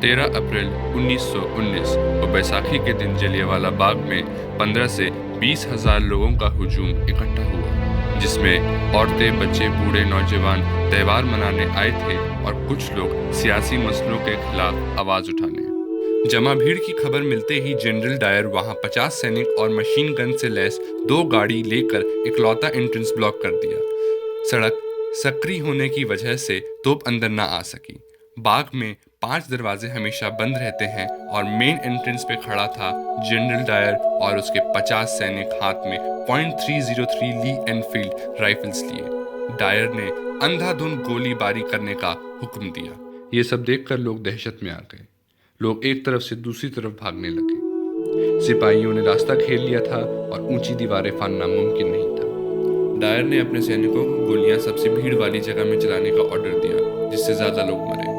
13 अप्रैल 1919 को बैसाखी के दिन जलियांवाला बाग में 15 से 20 हजार लोगों का हुजूम इकट्ठा हुआ, जिसमें औरतें, बच्चे, बूढ़े, नौजवान त्यौहार मनाने आए थे और कुछ लोग सियासी मसलों के खिलाफ आवाज उठाने। जमा भीड़ की खबर मिलते ही जनरल डायर वहां 50 सैनिक और मशीन गन से लैस 2 गाड़ी लेकर इकलौता एंट्रेंस ब्लॉक कर दिया। सड़क सक्रिय होने की वजह से तोप अंदर न आ सकी। बाग में 5 दरवाजे हमेशा बंद रहते हैं और मेन एंट्रेंस पे खड़ा था जनरल डायर और उसके 50 सैनिक हाथ में .303 ली एनफील्ड राइफल्स लिए। डायर ने अंधाधुंध गोलीबारी करने का हुक्म दिया। ये सब देखकर लोग दहशत में आ गए। लोग एक तरफ से दूसरी तरफ भागने लगे। सिपाहियों ने रास्ता घेर लिया था और ऊंची दीवारें फाड़ना मुमकिन नहीं था। डायर ने अपने सैनिकों को गोलियां सबसे भीड़ वाली जगह में चलाने का ऑर्डर दिया, जिससे ज्यादा लोग मरे।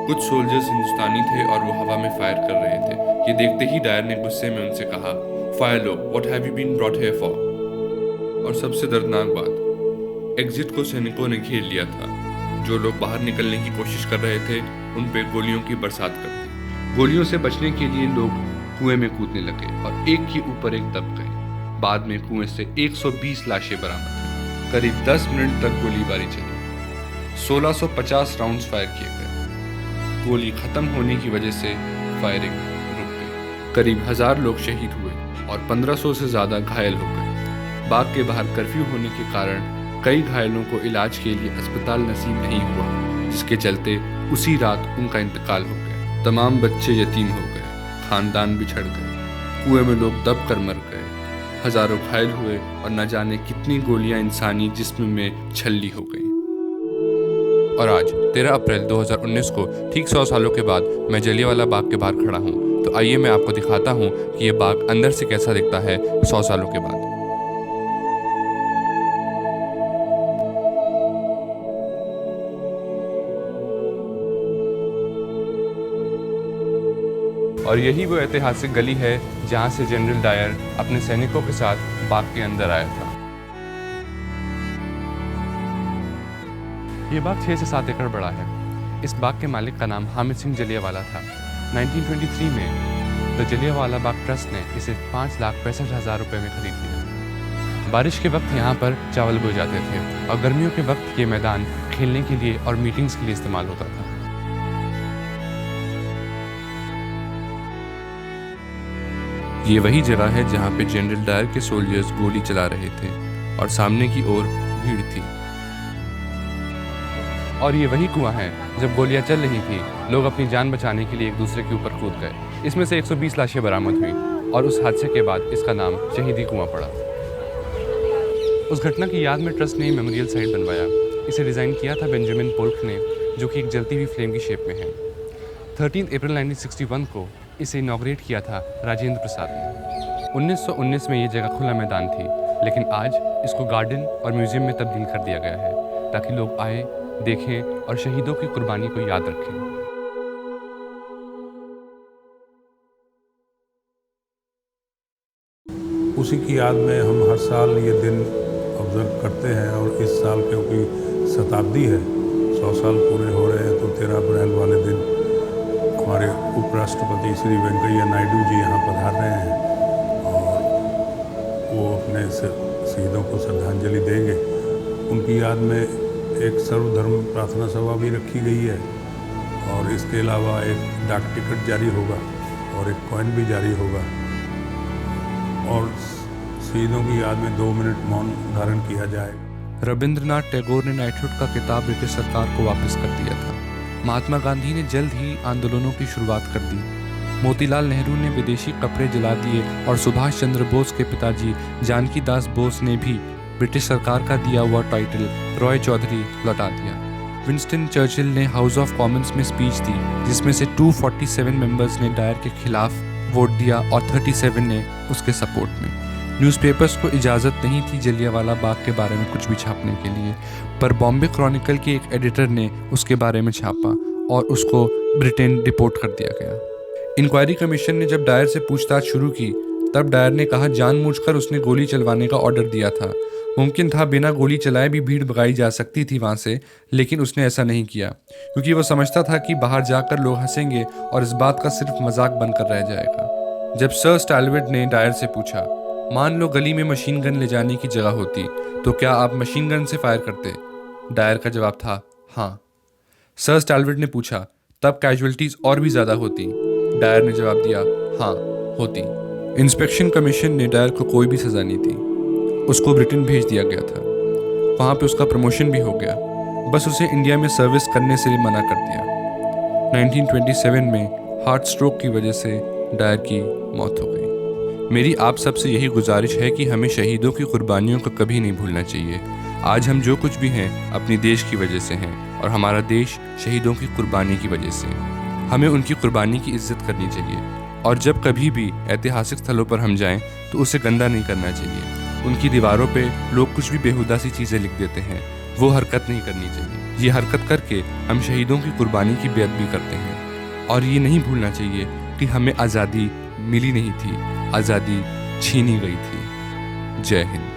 कुछ सोल्जर्स हिंदुस्तानी थे और वो हवा में फायर कर रहे थे। ये देखते ही डायर ने गुस्से में उनसे कहा, फायर लो, what have you been brought here for? और सबसे दर्दनाक बात, एग्जिट को सैनिकों ने घेर लिया था। जो लोग बाहर निकलने की कोशिश कर रहे थे, उन पे गोलियों की बरसात कर दी। गोलियों से बचने के लिए लोग कुएं में कूदने लगे और एक के ऊपर एक दब गए। बाद में कुएं से 120 लाशें बरामद हुई। करीब 10 मिनट तक गोलीबारी चली। 1650 राउंड्स फायर किए गए। गोली खत्म होने की वजह से फायरिंग रुक गई। करीब 1000 लोग शहीद हुए और 1500 से ज्यादा घायल हो गए। बाग के बाहर कर्फ्यू होने के कारण कई घायलों को इलाज के लिए अस्पताल नसीब नहीं हुआ, जिसके चलते उसी रात उनका इंतकाल हो गया। तमाम बच्चे यतीम हो गए, खानदान बिछड़ गए, कुएं में लोग दब कर मर गए, हजारों घायल हुए और न जाने कितनी गोलियां इंसानी जिस्म में छल्ली हो गई। और आज 13 अप्रैल 2019 को ठीक 100 सालों के बाद मैं जलियांवाला बाग के बाहर खड़ा हूँ। तो आइए मैं आपको दिखाता हूँ कि ये बाग अंदर से कैसा दिखता है 100 सालों के बाद। और यही वो ऐतिहासिक गली है जहाँ से जनरल डायर अपने सैनिकों के साथ बाग के अंदर आया था। ये बाग 6 से 7 एकड़ बड़ा है। इस बाग के मालिक का नाम हामिद सिंह जलियांवाला था। 1923 में द जलियांवाला बाग ट्रस्ट ने इसे 5,65,000 रुपये में खरीद लिया। बारिश के वक्त यहाँ पर चावल बोए जाते थे और गर्मियों के वक्त ये मैदान खेलने के लिए और मीटिंग्स के लिए इस्तेमाल होता था। ये वही जगह है जहाँ पे जनरल डायर के सोल्जर्स गोली चला रहे थे और सामने की ओर भीड़ थी। और ये वही कुआं है। जब गोलियां चल रही थी, लोग अपनी जान बचाने के लिए एक दूसरे के ऊपर कूद गए। इसमें से 120 लाशें बरामद हुई और उस हादसे के बाद इसका नाम शहीदी कुआं पड़ा। उस घटना की याद में ट्रस्ट ने मेमोरियल साइट बनवाया। इसे डिज़ाइन किया था बेंजामिन पोल्क ने, जो कि एक जलती हुई फ्लेम की शेप में है। 13 अप्रैल 1961 को इसे इनॉग्रेट किया था राजेंद्र प्रसाद ने। 1919 में ये जगह खुला मैदान थी, लेकिन आज इसको गार्डन और म्यूजियम में तब्दील कर दिया गया है, ताकि लोग आए, देखें और शहीदों की कुर्बानी को याद रखें। उसी की याद में हम हर साल ये दिन ऑब्जर्व करते हैं और इस साल क्योंकि शताब्दी है, 100 साल पूरे हो रहे हैं, तो 13 अप्रैल वाले दिन हमारे उपराष्ट्रपति श्री वेंकैया नायडू जी यहाँ पधार रहे हैं और वो अपने शहीदों को श्रद्धांजलि देंगे। उनकी याद में एक सर्वधर्म प्रार्थना सभा भी रखी गई है और इसके अलावा एक डाक टिकट जारी होगा और एक कॉइन भी जारी होगा और शहीदों की याद में 2 मिनट मौन धारण किया जाएगा। रविंद्रनाथ टैगोर ने नाइटहुड का खिताब ब्रिटिश सरकार को वापस कर दिया था। महात्मा गांधी ने जल्द ही आंदोलनों की शुरुआत कर दी। मोतीलाल नेहरू ने विदेशी कपड़े जला दिए और सुभाष चंद्र बोस के पिताजी जानकी दास बोस ने भी ब्रिटिश सरकार का दिया हुआ टाइटल रॉय चौधरी लौटा दिया। विंस्टन चर्चिल ने हाउस ऑफ कॉमन्स में स्पीच दी, जिसमें से 247 मेंबर्स ने डायर के खिलाफ वोट दिया और 37 ने उसके सपोर्ट में। न्यूज़पेपर्स को इजाज़त नहीं थी जलियांवाला बाग के बारे में कुछ भी छापने के लिए, पर बॉम्बे क्रॉनिकल के एक एडिटर ने उसके बारे में छापा और उसको ब्रिटेन डिपोर्ट कर दिया गया। इंक्वायरी कमीशन ने जब डायर से पूछताछ शुरू की, तब डायर ने कहा जानबूझकर उसने गोली चलवाने का ऑर्डर दिया था। मुमकिन था बिना गोली चलाए भी भीड़ भगाई जा सकती थी वहाँ से, लेकिन उसने ऐसा नहीं किया क्योंकि वो समझता था कि बाहर जाकर लोग हंसेंगे और इस बात का सिर्फ मजाक बनकर रह जाएगा। जब सर स्टालवेट ने डायर से पूछा, मान लो गली में मशीन गन ले जाने की जगह होती तो क्या आप मशीन गन से फायर करते? डायर का जवाब था हाँ। सर स्टालवेट ने पूछा, तब कैजुअलिटीज और भी ज़्यादा होती? डायर ने जवाब दिया हाँ होती। इंस्पेक्शन कमीशन ने डायर को कोई भी सज़ा नहीं दी, उसको ब्रिटेन भेज दिया गया था। वहाँ पे उसका प्रमोशन भी हो गया, बस उसे इंडिया में सर्विस करने से मना कर दिया। 1927 में हार्ट स्ट्रोक की वजह से डायर की मौत हो गई। मेरी आप सबसे यही गुजारिश है कि हमें शहीदों की कुर्बानियों को कभी नहीं भूलना चाहिए। आज हम जो कुछ भी हैं अपनी देश की वजह से हैं और हमारा देश शहीदों की कुर्बानी की वजह से। हमें उनकी कुर्बानी की इज्जत करनी चाहिए और जब कभी भी ऐतिहासिक स्थलों पर हम जाएं तो उसे गंदा नहीं करना चाहिए। उनकी दीवारों पे लोग कुछ भी बेहुदा सी चीज़ें लिख देते हैं, वो हरकत नहीं करनी चाहिए। ये हरकत करके हम शहीदों की कुर्बानी की बेअदबी करते हैं। और ये नहीं भूलना चाहिए कि हमें आज़ादी मिली नहीं थी, आज़ादी छीनी गई थी। जय हिंद।